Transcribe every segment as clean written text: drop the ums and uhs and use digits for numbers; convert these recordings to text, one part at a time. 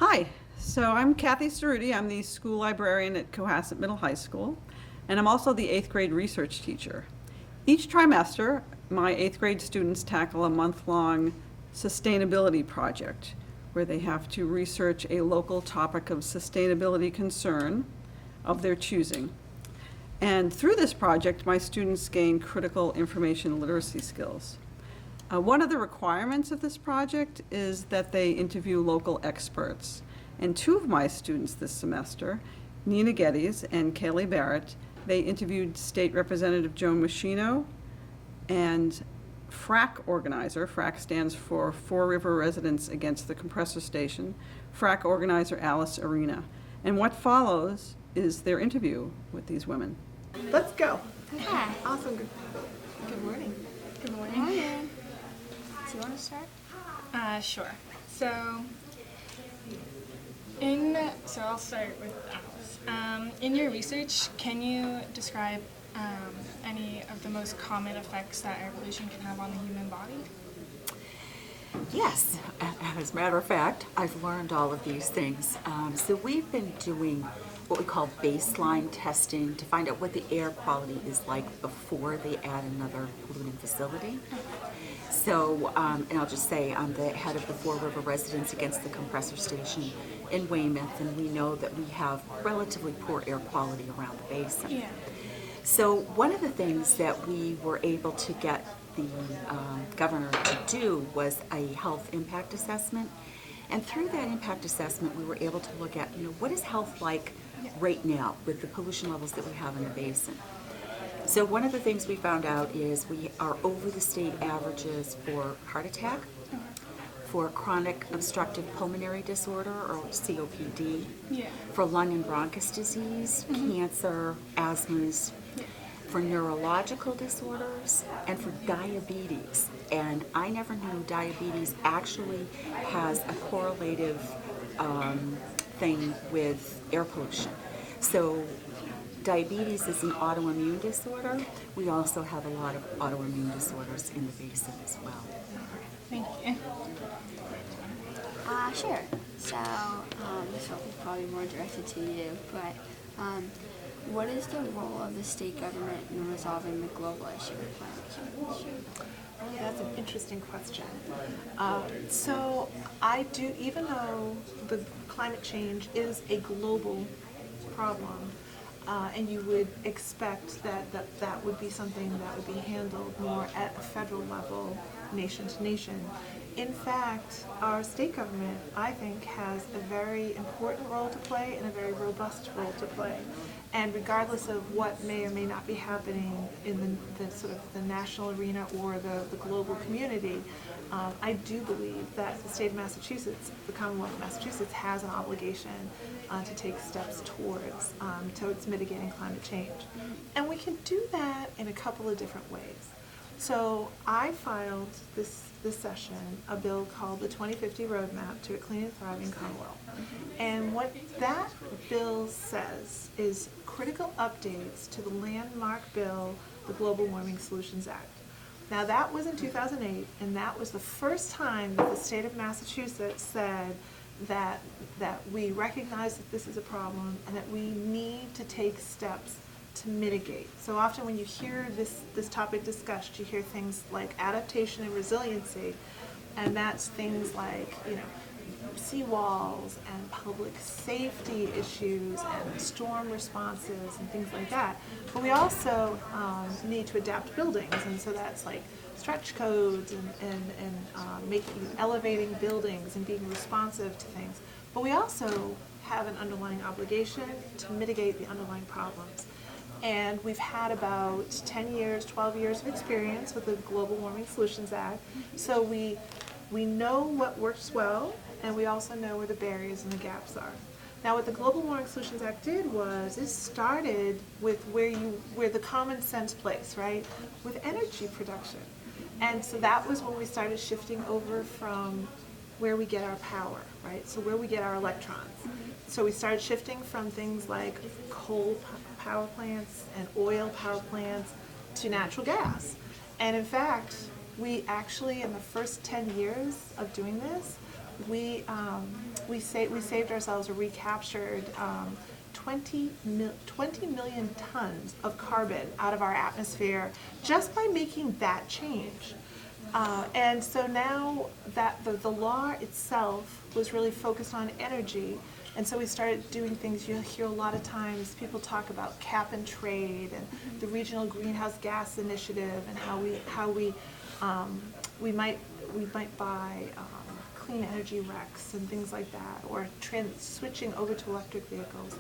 Hi, so I'm Kathy Cerutti. I'm the school librarian at Cohasset Middle High School, and I'm also the 8th grade research teacher. Each trimester, my 8th grade students tackle a month-long sustainability project where they have to research a local topic of sustainability concern of their choosing. And through this project, my students gain critical information literacy skills. One of the requirements of this project is that they interview local experts. And two of my students this semester, Nina Geddes and Kayleigh Barrett, they interviewed State Representative Joan Meschino and FRRAC organizer, FRRAC stands for Four River Residents Against the Compressor Station, FRRAC organizer Alice Arena. And what follows is their interview with these women. Let's go. Hi. Awesome. Good morning. Good morning. Do you want to start? Sure. So I'll start with Alice. In your research, can you describe any of the most common effects that air pollution can have on the human body? Yes, as a matter of fact, I've learned all of these things. So we've been doing what we call baseline testing to find out what the air quality is like before they add another polluting facility. So, and I'll just say I'm the head of the Four River Residents Against the Compressor Station in Weymouth, and we know that we have relatively poor air quality around the basin. Yeah. So one of the things that we were able to get the governor to do was a health impact assessment. And through that impact assessment, we were able to look at, what is health like right now with the pollution levels that we have in the basin. So one of the things we found out is we are over the state averages for heart attack, for chronic obstructive pulmonary disorder, or COPD, for lung and bronchus disease, cancer, asthmas, for neurological disorders, and for diabetes. And I never knew diabetes actually has a correlative thing with air pollution. So diabetes is an autoimmune disorder. We also have a lot of autoimmune disorders in the basin as well. Thank you. Sure. So, this will be probably more directed to you, but what is the role of the state government in resolving the global issue of climate change? That's an interesting question. So I do, even though the climate change is a global problem, and you would expect that would be something that would be handled more at a federal level, nation to nation. In fact, our state government, I think, has a very important role to play and a very robust role to play. And regardless of what may or may not be happening in the sort of the national arena or the global community, I do believe that the state of Massachusetts, the Commonwealth of Massachusetts, has an obligation to take steps towards mitigating climate change. And we can do that in a couple of different ways. So I filed this session a bill called the 2050 Roadmap to a Clean and Thriving Commonwealth. And what that bill says is critical updates to the landmark bill, the Global Warming Solutions Act. Now that was in 2008, and that was the first time that the state of Massachusetts said that we recognize that this is a problem and that we need to take steps to mitigate. So often when you hear this topic discussed, you hear things like adaptation and resiliency, and that's things like, seawalls and public safety issues and storm responses and things like that. But we also need to adapt buildings, and so that's like stretch codes and elevating buildings and being responsive to things. But we also have an underlying obligation to mitigate the underlying problems. And we've had about 10 years, 12 years of experience with the Global Warming Solutions Act. So we know what works well, and we also know where the barriers and the gaps are. Now what the Global Warming Solutions Act did was it started with where the common sense place, right? With energy production. And so that was when we started shifting over from where we get our power, right? So where we get our electrons. So we started shifting from things like coal power plants and oil power plants to natural gas. And in fact, we actually, in the first 10 years of doing this, we we saved ourselves or recaptured 20 million tons of carbon out of our atmosphere just by making that change. And so now that the law itself was really focused on energy, and so we started doing things. You'll hear a lot of times people talk about cap and trade and the regional greenhouse gas initiative and how we might buy clean energy FRRACS and things like that, or switching over to electric vehicles.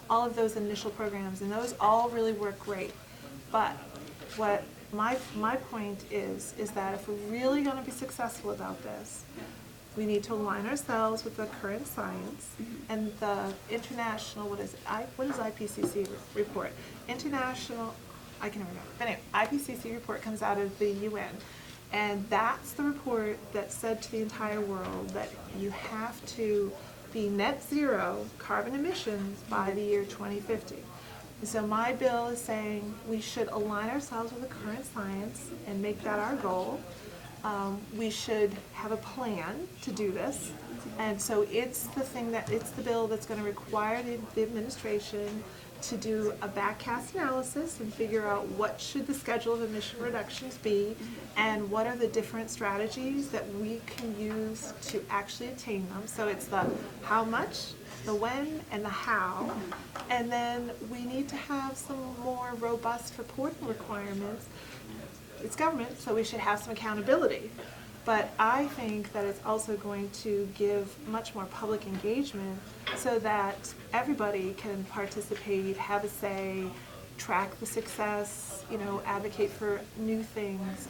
All of those initial programs, and those all really work great. But what my point is that if we're really going to be successful about this, we need to align ourselves with the current science and the international, what is IPCC report? International, I can't remember. But anyway, IPCC report comes out of the UN. And that's the report that said to the entire world that you have to be net zero carbon emissions by the year 2050. And so my bill is saying we should align ourselves with the current science and make that our goal. We should have a plan to do this, and so it's the bill that's going to require the administration to do a backcast analysis and figure out what should the schedule of emission reductions be, and what are the different strategies that we can use to actually attain them. So it's the how much, the when, and the how, and then we need to have some more robust reporting requirements. It's government, so we should have some accountability. But I think that it's also going to give much more public engagement so that everybody can participate, have a say, track the success, advocate for new things.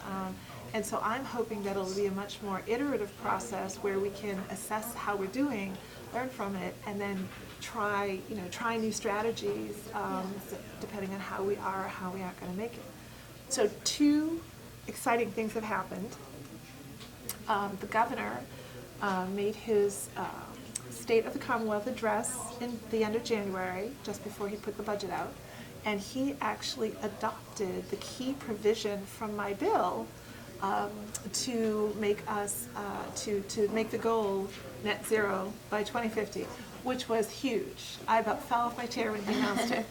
And so I'm hoping that it'll be a much more iterative process where we can assess how we're doing, learn from it, and then try new strategies depending on how we are or how we aren't going to make it. So 2 exciting things have happened. The governor made his State of the Commonwealth address in the end of January, just before he put the budget out, and he actually adopted the key provision from my bill to make us to make the goal net zero by 2050, which was huge. I about fell off my chair when he announced it.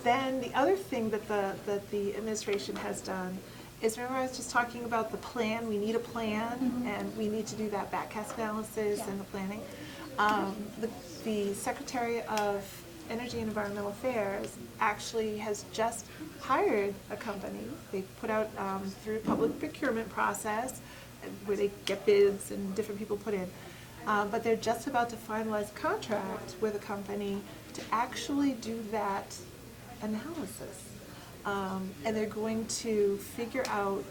Then the other thing that the administration has done is, remember I was just talking about the plan, we need a plan, and we need to do that backcast analysis and the planning. The Secretary of Energy and Environmental Affairs actually has just hired a company. They put out through a public procurement process where they get bids and different people put in. But they're just about to finalize a contract with a company to actually do that analysis. And they're going to figure out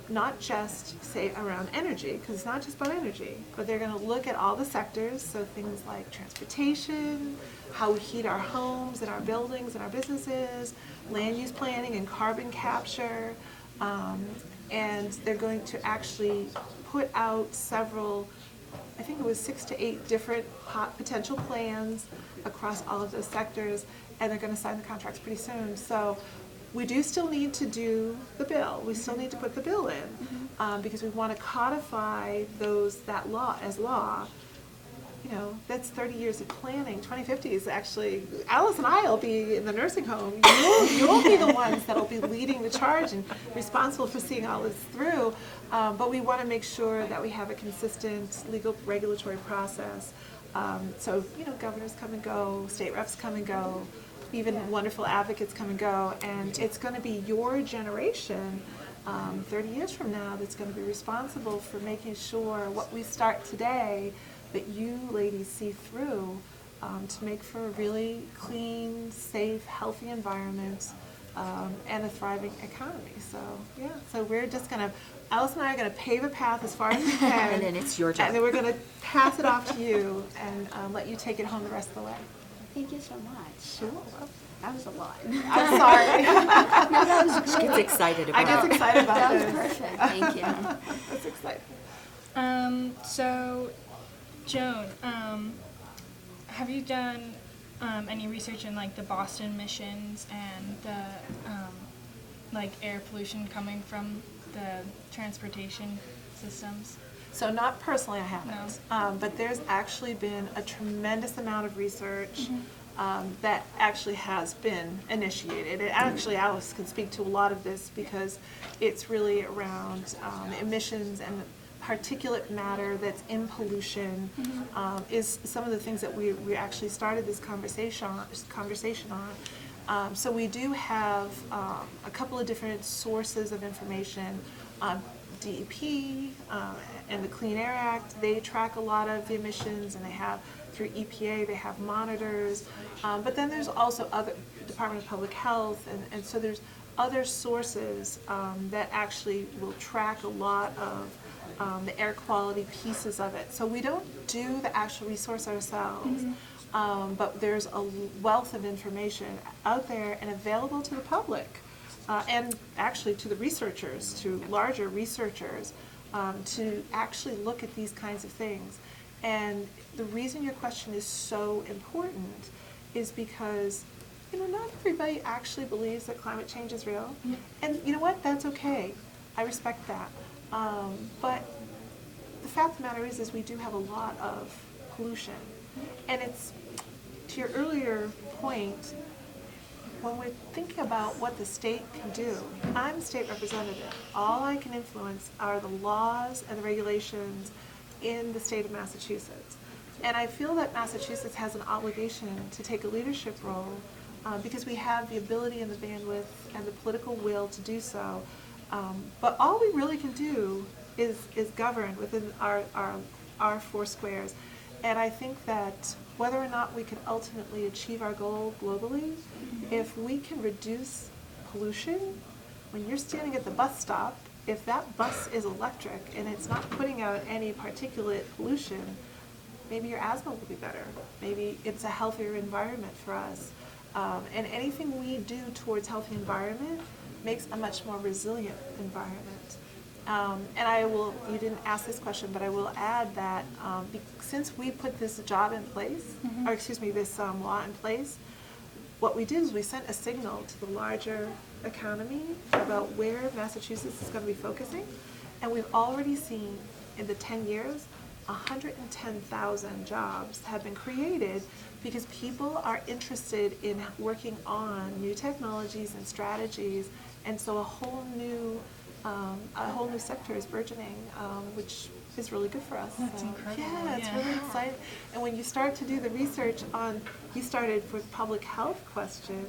not just, say, around energy, because it's not just about energy, but they're going to look at all the sectors, so things like transportation, how we heat our homes and our buildings and our businesses, land use planning and carbon capture, and they're going to actually put out several, I think it was 6 to 8 different potential plans across all of those sectors, and they're going to sign the contracts pretty soon. So we do still need to do the bill. We still need to put the bill in because we want to codify that law as law. That's 30 years of planning. 2050 is actually, Alice and I will be in the nursing home. You'll be the ones that will be leading the charge and responsible for seeing all this through. But we want to make sure that we have a consistent legal regulatory process. So, governors come and go, state reps come and go, even wonderful advocates come and go, and it's going to be your generation 30 years from now that's going to be responsible for making sure what we start today that you ladies see through to make for a really clean, safe, healthy environment and a thriving economy. So we're just going to, Alice and I are going to pave a path as far as we can. And then it's your job. And then we're going to pass it off to you and let you take it home the rest of the way. Thank you so much. Sure. That was a lot. I'm sorry. No, that was She great. gets excited about I get excited about That was this. perfect. Thank you. That's exciting. So, Joan, have you done any research in the Boston emissions and the air pollution coming from the transportation systems? So not personally, I haven't. But there's actually been a tremendous amount of research that actually has been initiated. And actually, Alice can speak to a lot of this because it's really around emissions and particulate matter that's in pollution is some of the things that we actually started this conversation on. So we do have a couple of different sources of information. DEP and the Clean Air Act, they track a lot of the emissions, and they have, through EPA, they have monitors. But then there's also other, Department of Public Health, and so there's other sources that actually will track a lot of the air quality pieces of it. So we don't do the actual resource ourselves, but there's a wealth of information out there and available to the public. And actually to the researchers, to larger researchers, to actually look at these kinds of things. And the reason your question is so important is because, not everybody actually believes that climate change is real. And you know what? That's okay. I respect that. But the fact of the matter is we do have a lot of pollution. And it's, to your earlier point, when we're thinking about what the state can do, I'm a state representative. All I can influence are the laws and the regulations in the state of Massachusetts. And I feel that Massachusetts has an obligation to take a leadership role because we have the ability and the bandwidth and the political will to do so. But all we really can do is govern within our four squares. And I think that whether or not we can ultimately achieve our goal globally, if we can reduce pollution, when you're standing at the bus stop, if that bus is electric and it's not putting out any particulate pollution, maybe your asthma will be better. Maybe it's a healthier environment for us. And anything we do towards healthy environment makes a much more resilient environment. And I will, you didn't ask this question, but I will add that since we put this job in place, or excuse me, this law in place, what we did is we sent a signal to the larger economy about where Massachusetts is going to be focusing. And we've already seen in the 10 years, 110,000 jobs have been created because people are interested in working on new technologies and strategies. And so a whole new sector is burgeoning, which is really good for us. That's incredible. Yeah, it's really exciting. And when you start to do the research on, you started with public health question,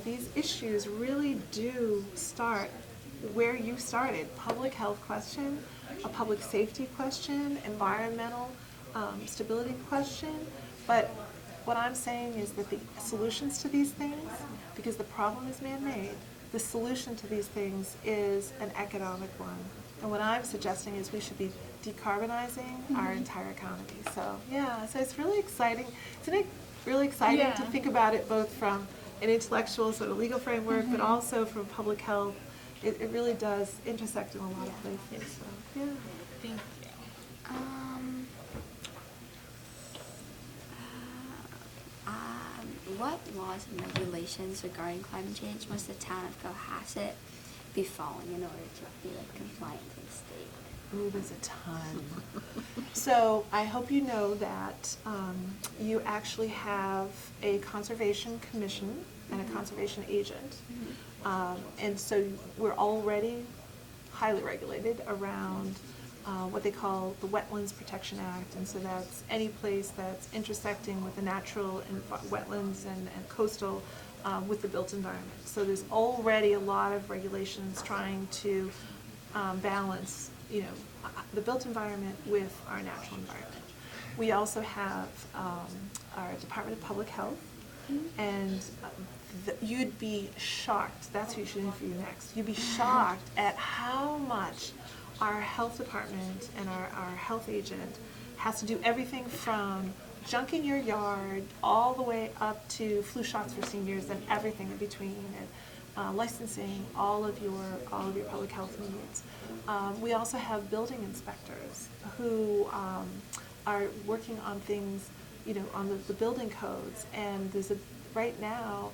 these issues really do start where you started. Public health question, a public safety question, environmental stability question. But what I'm saying is that the solutions to these things, because the problem is man-made, the solution to these things is an economic one. And what I'm suggesting is we should be decarbonizing our entire economy. So yeah, so it's really exciting. Isn't it really exciting to think about it both from an intellectual sort of legal framework, but also from public health? It really does intersect in a lot of places. So yeah. Thank you. What laws and regulations regarding climate change must the town of Cohasset be following in order to be compliant to the state? Ooh, there's a ton. So I hope you know that you actually have a conservation commission and a conservation agent. And so we're already highly regulated around what they call the Wetlands Protection Act. And so that's any place that's intersecting with the natural wetlands and coastal with the built environment. So there's already a lot of regulations trying to balance, the built environment with our natural environment. We also have our Department of Public Health, and you'd be shocked, that's who you should interview next, you'd be shocked at how much our health department and our health agent has to do everything from junking your yard all the way up to flu shots for seniors and everything in between, and licensing all of your public health needs. We also have building inspectors who are working on things, on the building codes, and right now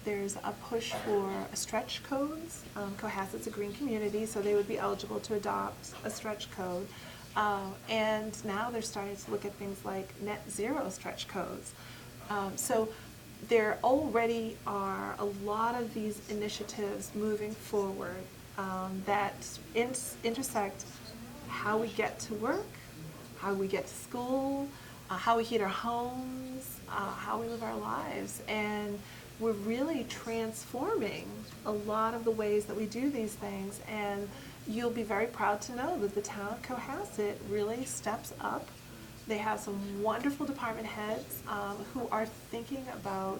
there's a push for a stretch codes. Cohasset's a green community, so they would be eligible to adopt a stretch code. And now they're starting to look at things like net zero stretch codes. So there already are a lot of these initiatives moving forward that intersect how we get to work, how we get to school, how we heat our homes, how we live our lives. And we're really transforming a lot of the ways that we do these things. And you'll be very proud to know that the town of Cohasset really steps up. They have some wonderful department heads who are thinking about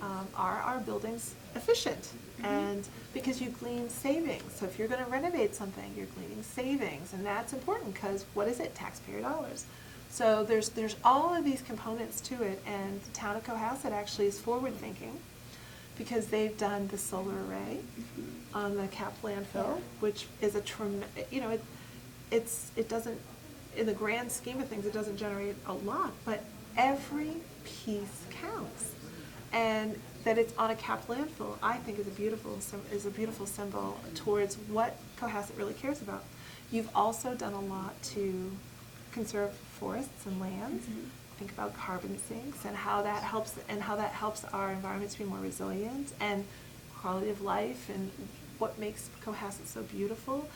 are our buildings efficient? And because you glean savings. So if you're going to renovate something, you're gleaning savings. And that's important because what is it? Taxpayer dollars. So there's all of these components to it. And the town of Cohasset actually is forward thinking because they've done the solar array on the capped landfill, which is a it doesn't, in the grand scheme of things, it doesn't generate a lot, but every piece counts. And that it's on a capped landfill, I think is a beautiful symbol towards what Cohasset really cares about. You've also done a lot to conserve forests and lands. Think about carbon sinks and how that helps our environments be more resilient and quality of life and what makes Cohasset so beautiful.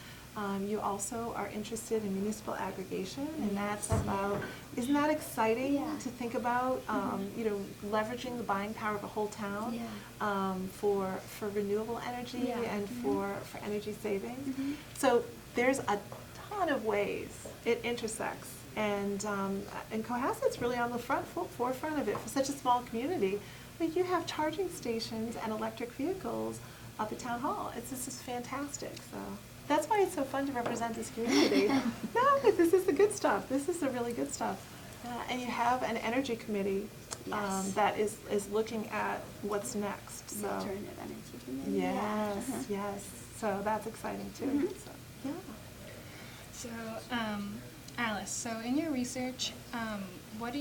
You also are interested in municipal aggregation, and that's about, isn't that exciting to think about, leveraging the buying power of a whole town for renewable energy and for energy savings. So there's a ton of ways it intersects, and Cohasset's really on the forefront of it for such a small community. I mean, you have charging stations and electric vehicles at the town hall. This is fantastic. So that's why it's so fun to represent this community. No, but this is the good stuff. This is the really good stuff. And you have an energy committee that is looking at what's next. So Alternative energy committee. yes. So that's exciting too. So, yeah. So, Alice, so in your research, what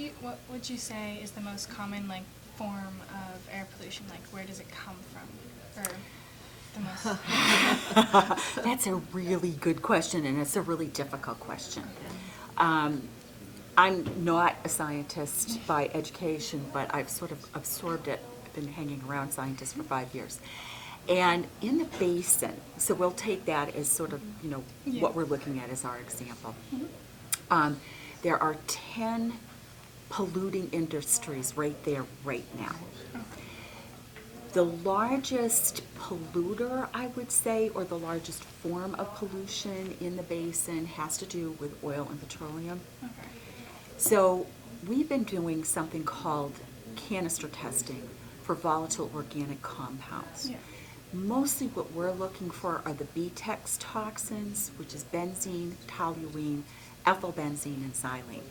would you say is the most common form of air pollution? Where does it come from? Or the most? That's a really good question, and it's a really difficult question. I'm not a scientist by education, but I've sort of absorbed it. I've been hanging around scientists for 5 years. And in the basin, so we'll take that as sort of, what we're looking at as our example. There are 10 polluting industries right there right now. The largest polluter, I would say, or the largest form of pollution in the basin has to do with oil and petroleum. Okay. So we've been doing something called canister testing for volatile organic compounds. Yeah. Mostly what we're looking for are the BTEX toxins, which is benzene, toluene, ethylbenzene, and xylene.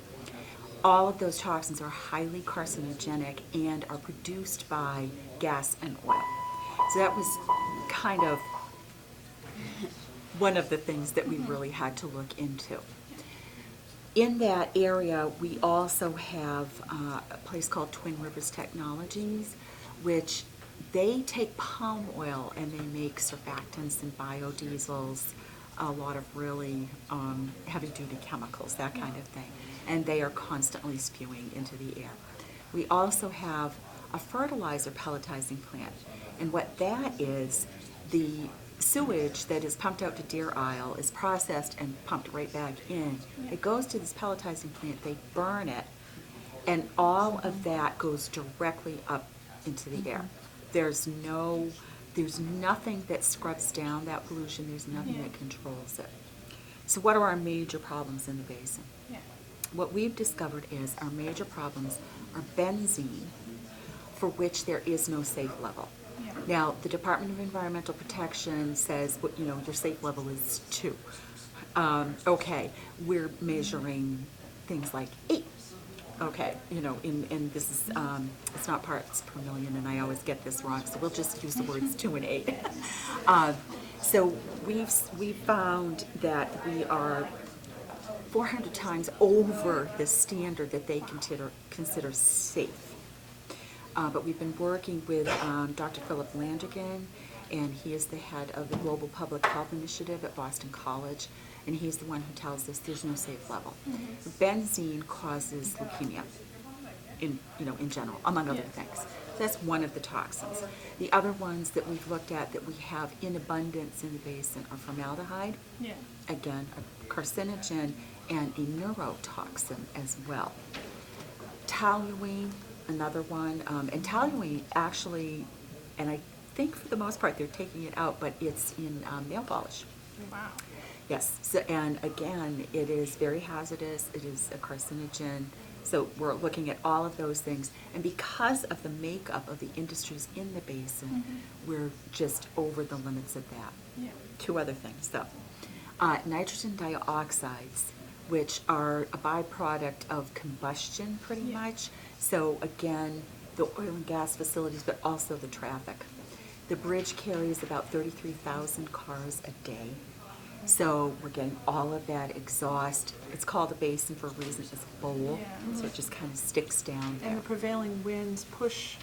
All of those toxins are highly carcinogenic and are produced by gas and oil. So that was kind of one of the things that we really had to look into. In that area, we also have a place called Twin Rivers Technologies, which they take palm oil and they make surfactants and biodiesels, a lot of really heavy-duty chemicals, that kind of thing. And they are constantly spewing into the air. We also have a fertilizer pelletizing plant. And what that is, the sewage that is pumped out to Deer Isle is processed and pumped right back in. It goes to this pelletizing plant, they burn it, and all of that goes directly up into the air. There's nothing that scrubs down that pollution, there's nothing that controls it. So what are our major problems in the basin? Yeah. What we've discovered is our major problems are benzene, for which there is no safe level. Yeah. Now, the Department of Environmental Protection says, your safe level is 2. Okay, we're measuring things like 8. Okay, and this is, it's not parts per million, and I always get this wrong, so we'll just use the words 2 and 8. So we've found that we are 400 times over the standard that they consider safe. But we've been working with Dr. Philip Landrigan, and he is the head of the Global Public Health Initiative at Boston College, and he's the one who tells us there's no safe level. Benzene causes leukemia in general, among other things. So that's one of the toxins. The other ones that we've looked at that we have in abundance in the basin are formaldehyde, Yeah. again, a carcinogen and a neurotoxin as well. Toluene, another one, and toluene actually, and I think for the most part they're taking it out, but it's in nail polish. Wow. Yes, so, and again, it is very hazardous, it is a carcinogen, so we're looking at all of those things. And because of the makeup of the industries in the basin, we're just over the limits of that. Yeah. Two other things, though. Nitrogen dioxides, which are a byproduct of combustion, pretty much. So again, the oil and gas facilities, but also the traffic. The bridge carries about 33,000 cars a day. So we're getting all of that exhaust. It's called a basin for a reason. It's a bowl, so it just kind of sticks down there. And the prevailing winds push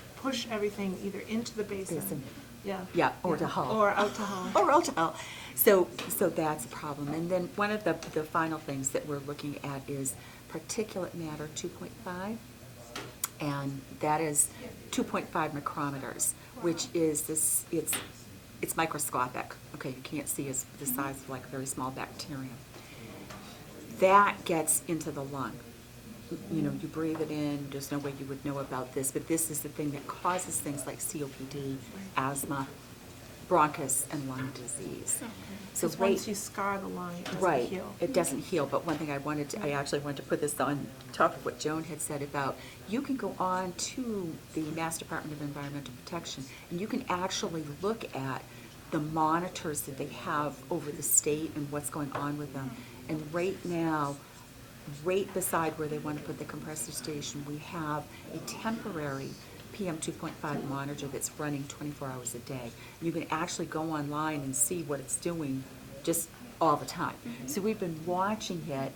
everything either into the basin. Yeah. Yeah, or to Hull. Or out to Hull. Or out to Hull. So that's a problem. And then one of the final things that we're looking at is particulate matter 2.5, and that is 2.5 micrometers, which is this, it's microscopic. Okay, you can't see it's the size of like a very small bacterium. That gets into the lung. You know, you breathe it in, there's no way you would know about this, but this is the thing that causes things like COPD, asthma, bronchus, and lung disease. So Because once you scar the lung, it doesn't right, heal. it doesn't heal, but one thing I actually wanted to put this on top of what Joan had said about, you can go on to the Mass Department of Environmental Protection, and you can actually look at the monitors that they have over the state and what's going on with them. And right now, right beside where they want to put the compressor station, we have a temporary PM 2.5 monitor that's running 24 hours a day. You can actually go online and see what it's doing just all the time. So we've been watching it.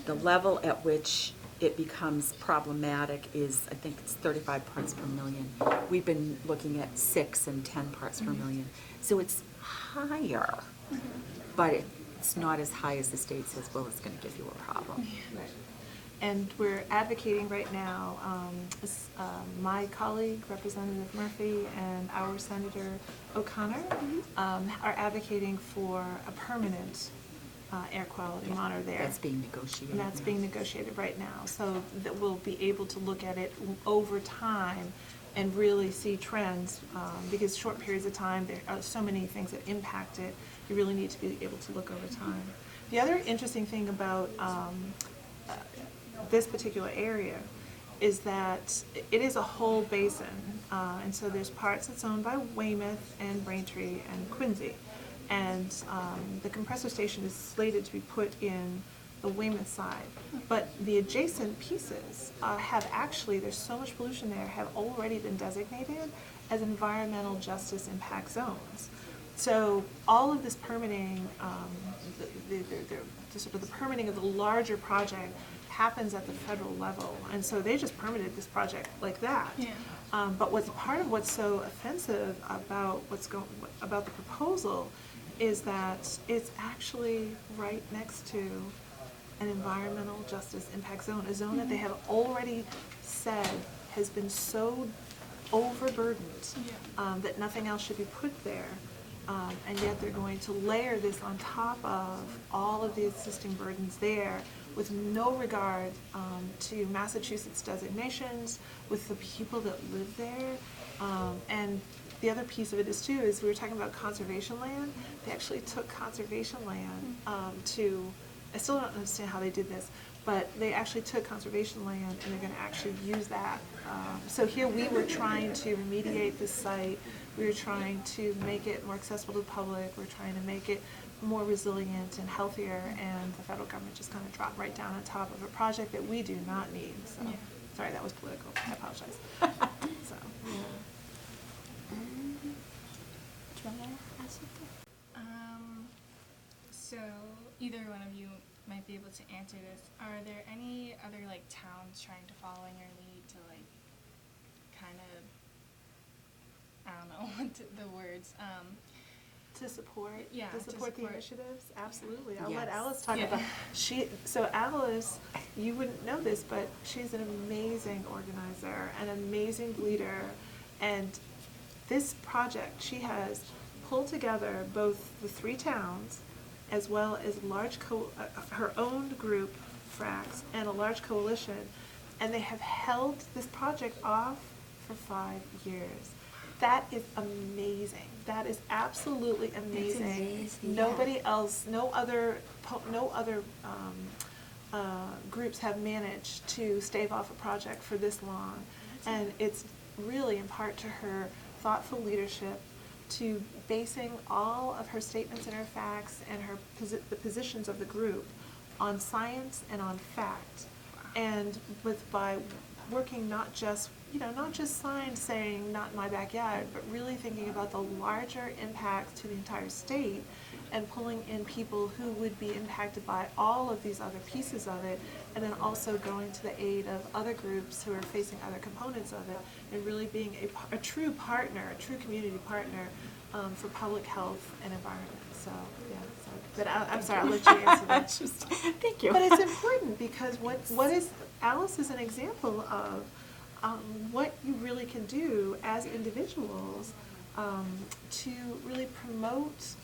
The level at which it becomes problematic is, I think it's 35 parts per million. We've been looking at 6 and 10 parts per million. So it's higher, but it's not as high as the state says, well, it's going to give you a problem. Right. And we're advocating right now, my colleague, Representative Murphy, and our Senator O'Connor are advocating for a permanent air quality monitor there. That's being negotiated. And that's being negotiated right now, so that we'll be able to look at it over time and really see trends, because short periods of time, there are so many things that impact it, you really need to be able to look over time. The other interesting thing about this particular area is that it is a whole basin, and so there's parts that's owned by Weymouth and Braintree and Quincy, and the compressor station is slated to be put in the Weymouth side, but the adjacent pieces have actually, there's so much pollution there, have already been designated as environmental justice impact zones. So all of this permitting, the sort of the permitting of the larger project happens at the federal level, and so they just permitted this project like that. Yeah. But what's part of what's so offensive about about the proposal is that it's actually right next to an environmental justice impact zone, a zone that they have already said has been so overburdened that nothing else should be put there. And yet they're going to layer this on top of all of the existing burdens there with no regard to Massachusetts designations, with the people that live there. And the other piece of it is too, is we were talking about conservation land. They actually took conservation land I still don't understand how they did this, but they actually took conservation land and they're going to actually use that. So here we were trying to remediate this site. We were trying to make it more accessible to the public. We're trying to make it more resilient and healthier, and the federal government just kind of dropped right down on top of a project that we do not need. So, sorry, that was political. I apologize. So, Do you want to ask something? So either one of you might be able to answer this. Are there any other like towns trying to follow in your lead to like kind of, I don't know what the words, To support, Yeah, to to support the support. initiatives, absolutely. I'll let Yes. Alice talk Yeah. about, so Alice, you wouldn't know this, but she's an amazing organizer, an amazing leader, and this project, she has pulled together both the 3 towns as well as her own group, FRRACS, and a large coalition, and they have held this project off for 5 years. That is amazing. That is absolutely amazing. amazing, Nobody yeah. else, no other groups have managed to stave off a project for this long. And it's really in part to her thoughtful leadership, to basing all of her statements and her facts and the positions of the group on science and on fact. And by working not just signs saying not in my backyard, but really thinking about the larger impact to the entire state and pulling in people who would be impacted by all of these other pieces of it, and then also going to the aid of other groups who are facing other components of it, and really being a true partner, a true community partner for public health and environment. So, yeah. So, but I'm sorry, I'll let you answer that. Thank you. But it's important because what is Alice is an example of what you really can do as individuals to really promote,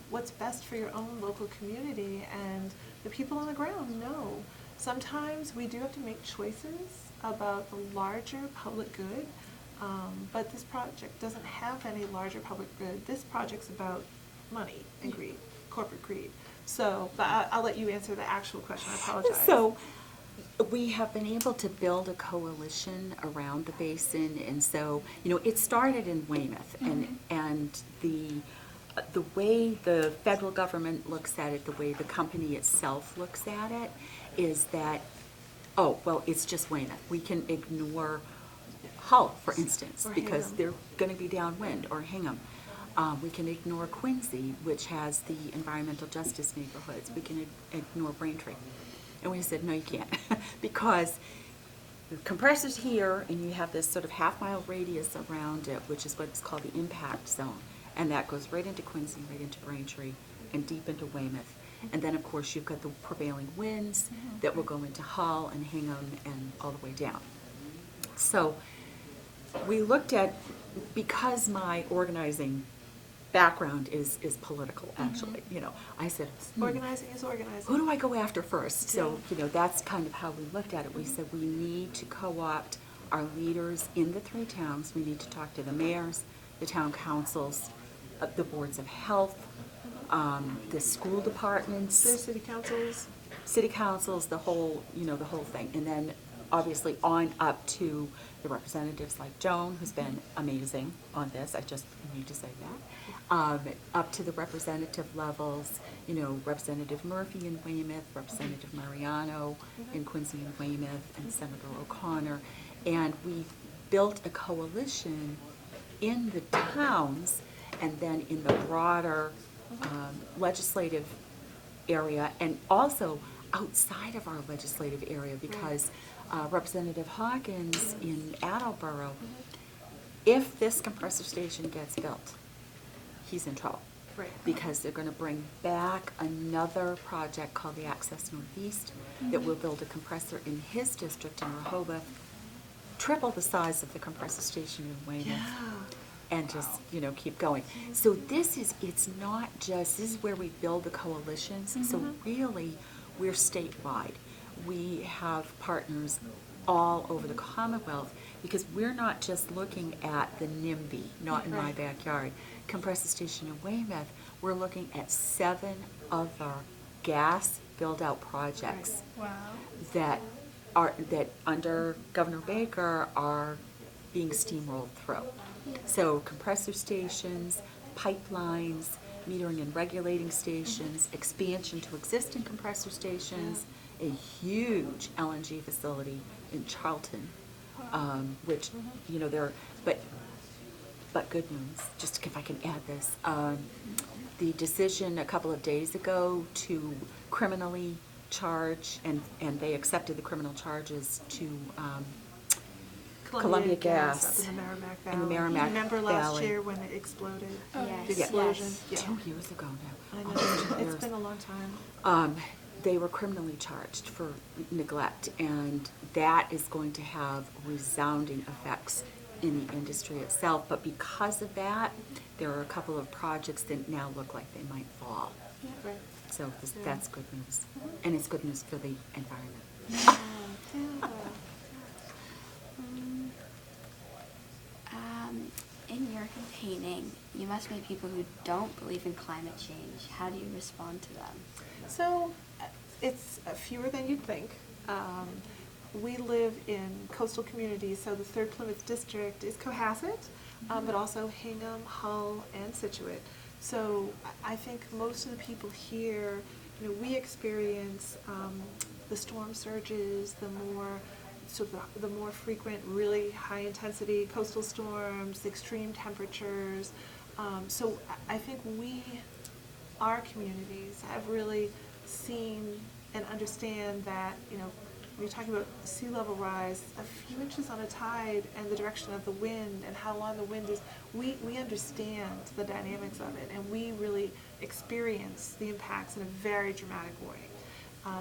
what's best for your own local community, and the people on the ground know. Sometimes we do have to make choices about the larger public good, but this project doesn't have any larger public good. This project's about money and greed, corporate greed. So, but I'll let you answer the actual question. I apologize. So we have been able to build a coalition around the basin, and so, it started in Weymouth, and the way the federal government looks at it, the way the company itself looks at it, is that, it's just Weymouth. We can ignore Hull, for instance, Or because Hingham. they're going to be downwind, or Hingham. We can ignore Quincy, which has the environmental justice neighborhoods. We can ignore Braintree. And we said, no, you can't, because the compressor's here, and you have this sort of half-mile radius around it, which is what's called the impact zone. And that goes right into Quincy, right into Braintree, and deep into Weymouth. And then, of course, you've got the prevailing winds that will go into Hull and Hingham and all the way down. So we looked at, because my organizing background is political, actually, I said, Organizing is organizing. who do I go after first? So, that's kind of how we looked at it. We said we need to co-opt our leaders in the 3 towns. We need to talk to the mayors, the town councils, the boards of health, the school departments, The city councils. the whole, the whole thing. And then obviously on up to the representatives like Joan, who's been amazing on this. I just need to say that. Up to the representative levels, Representative Murphy in Weymouth, Representative Mariano in Quincy and Weymouth, and Senator O'Connor. And we built a coalition in the towns and then in the broader legislative area, and also outside of our legislative area, because Representative Hawkins in Attleboro, if this compressor station gets built, he's in trouble. Right. Because they're going to bring back another project called the Access Northeast that will build a compressor in his district in Rehoboth, triple the size of the compressor station in Weymouth. And just, keep going. So it's not just, this is where we build the coalitions. So really, we're statewide. We have partners all over the Commonwealth, because we're not just looking at the NIMBY, not in my backyard, compressor station in Weymouth. We're looking at 7 other gas build-out projects Wow. that under Governor Baker are being steamrolled through. So compressor stations, pipelines, metering and regulating stations, expansion to existing compressor stations, a huge LNG facility in Charlton, which, but good news, just if I can add this, the decision a couple of days ago to criminally charge, and they accepted the criminal charges to Columbia Gas up in the Merrimack Valley. in the Merrimack Remember last Valley. year when it exploded? Yes. The Yeah. explosion? Yes. 2 years ago now. I Almost 2 know, it's years. been a long time. They were criminally charged for neglect, and that is going to have resounding effects in the industry itself. But because of that, there are a couple of projects that now look like they might fall. Right. So Yeah. that's good news, and it's good news for the environment. Yeah. In your campaigning, you must meet people who don't believe in climate change. How do you respond to them? So it's fewer than you'd think. We live in coastal communities, so the 3rd Plymouth District is Cohasset, but also Hingham, Hull, and Scituate. So I think most of the people here, we experience the storm surges, the more frequent, really high-intensity coastal storms, extreme temperatures. So I think our communities have really seen and understand that, when you're talking about sea level rise, a few inches on a tide and the direction of the wind and how long the wind is, we understand the dynamics of it, and we really experience the impacts in a very dramatic way.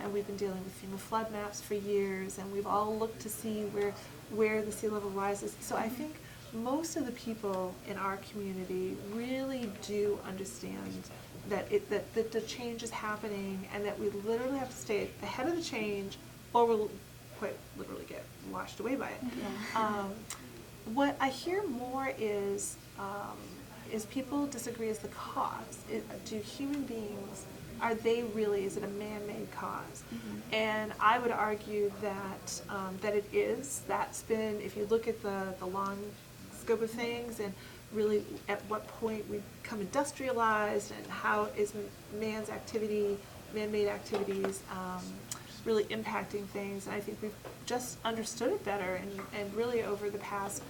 And we've been dealing with FEMA flood maps for years, and we've all looked to see where the sea level rises. So I think most of the people in our community really do understand that the change is happening, and that we literally have to stay ahead of the change, or we'll quite literally get washed away by it. Yeah. What I hear more is people disagree as the cause. Do human beings, is it a man-made cause? Mm-hmm. And I would argue that that it is. That's been, if you look at the long scope of things, and really at what point we become industrialized, and how is man-made activities really impacting things. And I think we've just understood it better, and really over the past,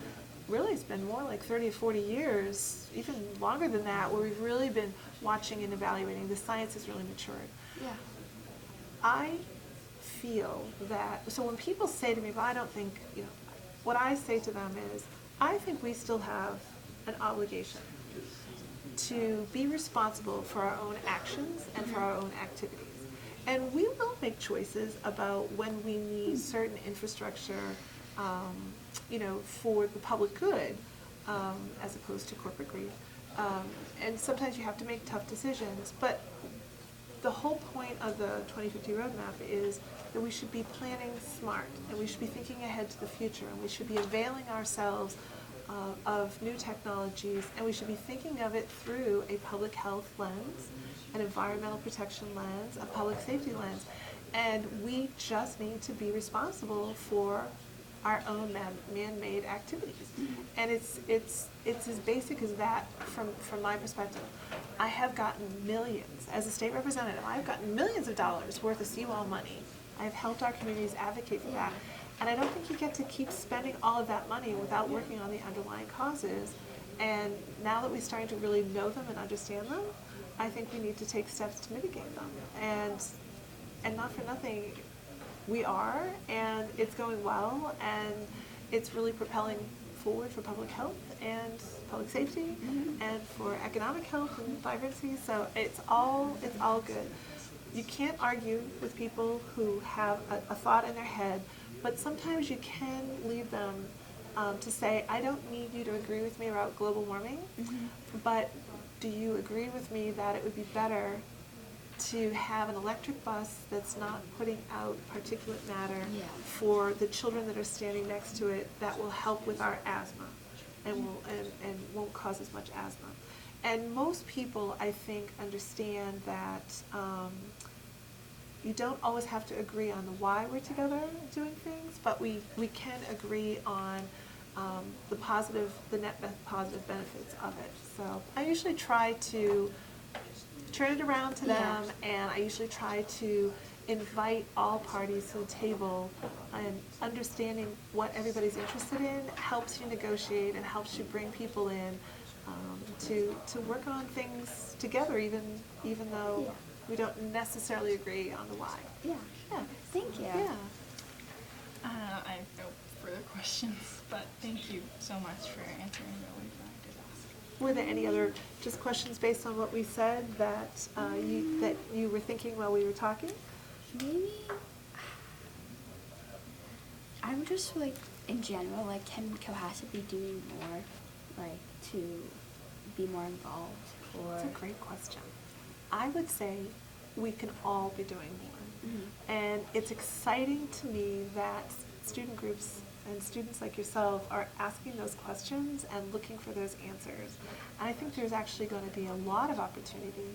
really it's been more like 30 or 40 years, even longer than that, where we've really been watching and evaluating. The science has really matured. Yeah. I feel that, so when people say to me, well, I don't think, what I say to them is, I think we still have an obligation to be responsible for our own actions and for our own activities. And we will make choices about when we need certain infrastructure, for the public good, as opposed to corporate greed. And sometimes you have to make tough decisions. But the whole point of the 2050 roadmap is that we should be planning smart, and we should be thinking ahead to the future, and we should be availing ourselves of new technologies, and we should be thinking of it through a public health lens, an environmental protection lens, a public safety lens. And we just need to be responsible for our own man-made activities. And it's as basic as that from my perspective. I have gotten millions, as a state representative, I've gotten millions of dollars worth of seawall money. I've helped our communities advocate for that. And I don't think you get to keep spending all of that money without working on the underlying causes. And now that we're starting to really know them and understand them, I think we need to take steps to mitigate them. And not for nothing, we are, and it's going well, and it's really propelling forward for public health and public safety, and for economic health and vibrancy. So it's all good. You can't argue with people who have a thought in their head, but sometimes you can lead them to say, I don't need you to agree with me about global warming, but do you agree with me that it would be better to have an electric bus that's not putting out particulate matter for the children that are standing next to it, that will help with our asthma and won't cause as much asthma? And most people, I think, understand that you don't always have to agree on the why we're together doing things, but we can agree on the net positive benefits of it. So I usually try to turn it around to them, and I usually try to invite all parties to the table, and understanding what everybody's interested in helps you negotiate and helps you bring people in to work on things together, even though we don't necessarily agree on the why. Yeah. Thank you. Yeah. I have no further questions, but thank you so much for answering the ones that I did ask. Were there any other just questions based on what we said that you were thinking while we were talking? Maybe I'm just like in general, like can Cohasset be doing more, like to be more involved, or? That's a great question. I would say we can all be doing more. Mhm. And it's exciting to me that student groups and students like yourself are asking those questions and looking for those answers. And I think there's actually going to be a lot of opportunity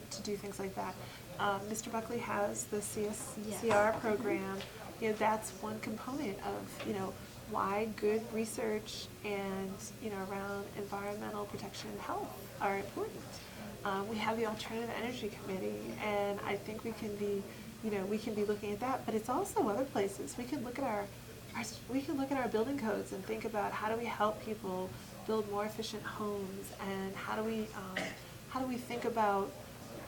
to do things like that. Mr. Buckley has the CSCR program. You know, that's one component of, you know, why good research and, you know, around environmental protection and health are important. We have the Alternative Energy Committee, and I think we can be, you know, we can be looking at that. But it's also other places. We can look at our building codes and think about how do we help people build more efficient homes, and how do we think about,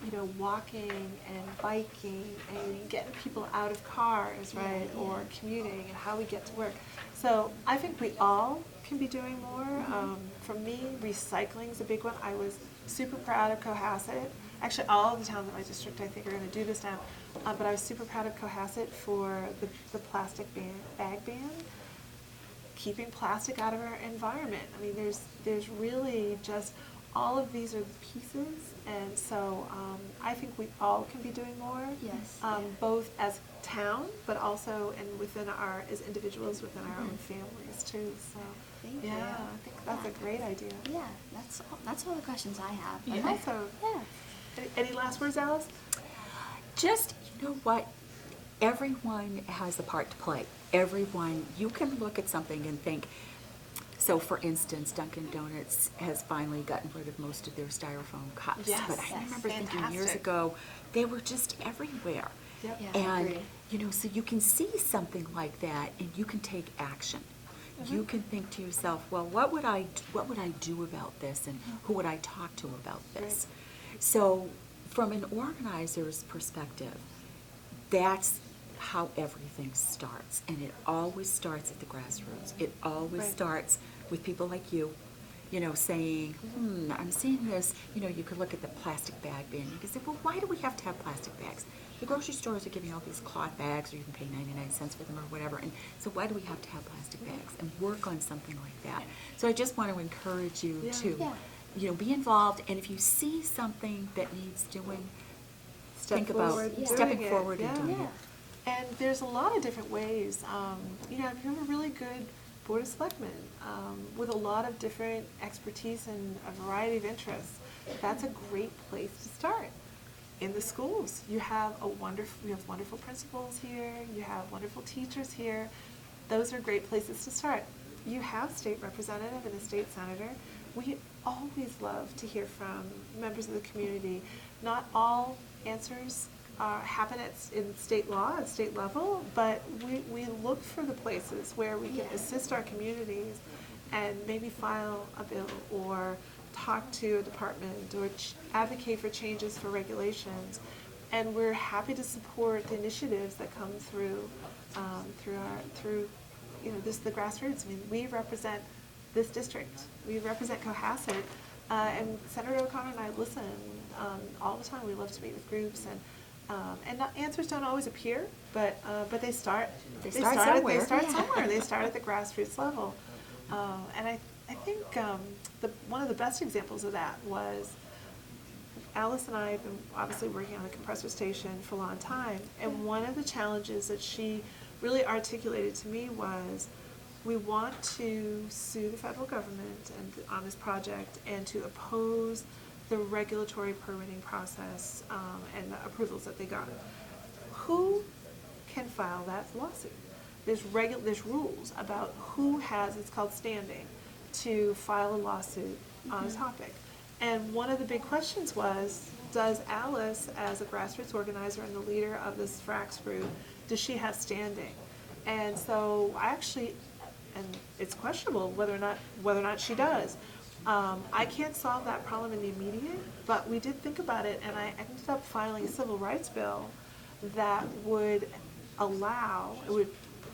you know, walking and biking and getting people out of cars, right, or commuting, and how we get to work. So I think we all can be doing more. For me, recycling is a big one. I was super proud of Cohasset. Actually, all of the towns in my district, I think, are going to do this now. But I was super proud of Cohasset for the plastic bag ban, keeping plastic out of our environment. I mean, there's really just all of these are the pieces, and so I think we all can be doing more. Yes. Both as town, but also and within as individuals within our own families too. So Thank yeah, you. I think that's a great idea. Yeah, that's all the questions I have. Yeah. And also, any last words, Alice? Just, you know what, everyone has a part to play. Everyone, you can look at something and think, so for instance, Dunkin' Donuts has finally gotten rid of most of their styrofoam cups. Yes, But I yes. remember thinking years Fantastic. ago, they were just everywhere. Yep. Yeah, I And, agree. you know, so you can see something like that and you can take action. You can think to yourself, well, what would I do about this, and who would I talk to about this? So from an organizer's perspective, that's how everything starts. And it always starts at the grassroots. It always Right. starts with people like you, you know, saying, I'm seeing this. You know, you could look at the plastic bag ban. You could say, well, why do we have to have plastic bags? The grocery stores are giving all these cloth bags, or you can pay 99 cents for them or whatever. And so why do we have to have plastic bags? And work on something like that. So I just want to encourage you to, Yeah. you know, be involved. And if you see something that needs doing, think forward about and stepping doing it. forward and Yeah. doing Yeah. it. And there's a lot of different ways. You know, if you have a really good Board of Selectmen with a lot of different expertise and a variety of interests, that's a great place to start. In the schools, you have wonderful principals here. You have wonderful teachers here. Those are great places to start. You have state representative and a state senator. We always love to hear from members of the community. Not all answers happen in state law, at state level, but we look for the places where we can assist our communities and maybe file a bill or talk to a department or advocate for changes for regulations. And we're happy to support the initiatives that come through you know, the grassroots. I mean, we represent this district. We represent Cohasset, and Senator O'Connor and I listen all the time. We love to meet with groups, and answers don't always appear, but they start. They start somewhere. They start Yeah. somewhere. They start at the grassroots level, and I think one of the best examples of that was Alice and I have been obviously working on the compressor station for a long time, and one of the challenges that she really articulated to me was, we want to sue the federal government on this project and to oppose the regulatory permitting process and the approvals that they got. Who can file that lawsuit? There's rules about who has, it's called standing, to file a lawsuit on a topic. And one of the big questions was, does Alice, as a grassroots organizer and the leader of this FRRACS group, does she have standing? And so and it's questionable whether or not she does. I can't solve that problem in the immediate, but we did think about it, and I ended up filing a civil rights bill that would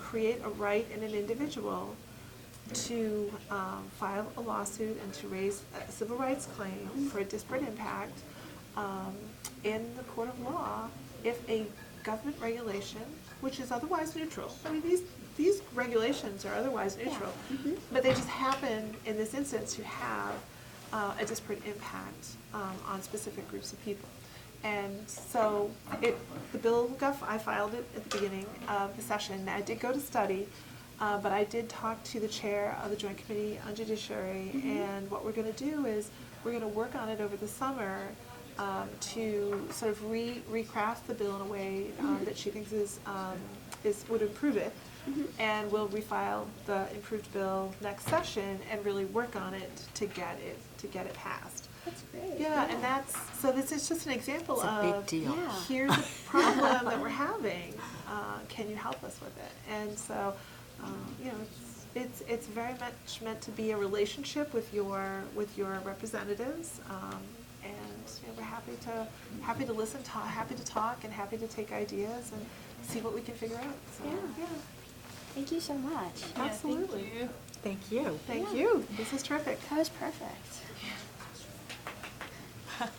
create a right in an individual to file a lawsuit and to raise a civil rights claim for a disparate impact in the court of law if a government regulation, which is otherwise neutral, I mean, these regulations are otherwise neutral, but they just happen in this instance to have a disparate impact on specific groups of people. And so the bill I filed it at the beginning of the session. I did go to study, but I did talk to the chair of the Joint Committee on Judiciary, and what we're going to do is we're going to work on it over the summer to sort of recraft the bill in a way that she thinks would improve it. And we'll refile the improved bill next session and really work on it to get it passed. That's great. Yeah, and so this is just an example It's a of big deal. Yeah. here's a problem that we're having. Can you help us with it? And so, it's very much meant to be a relationship with your representatives. And we're happy to listen, happy to talk, and happy to take ideas and see what we can figure out. So, Yeah. Thank you so much. Yeah, Absolutely. Thank you. Thank you. Thank you. This is terrific. That was perfect.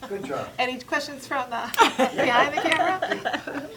Good job. Any questions from behind the camera?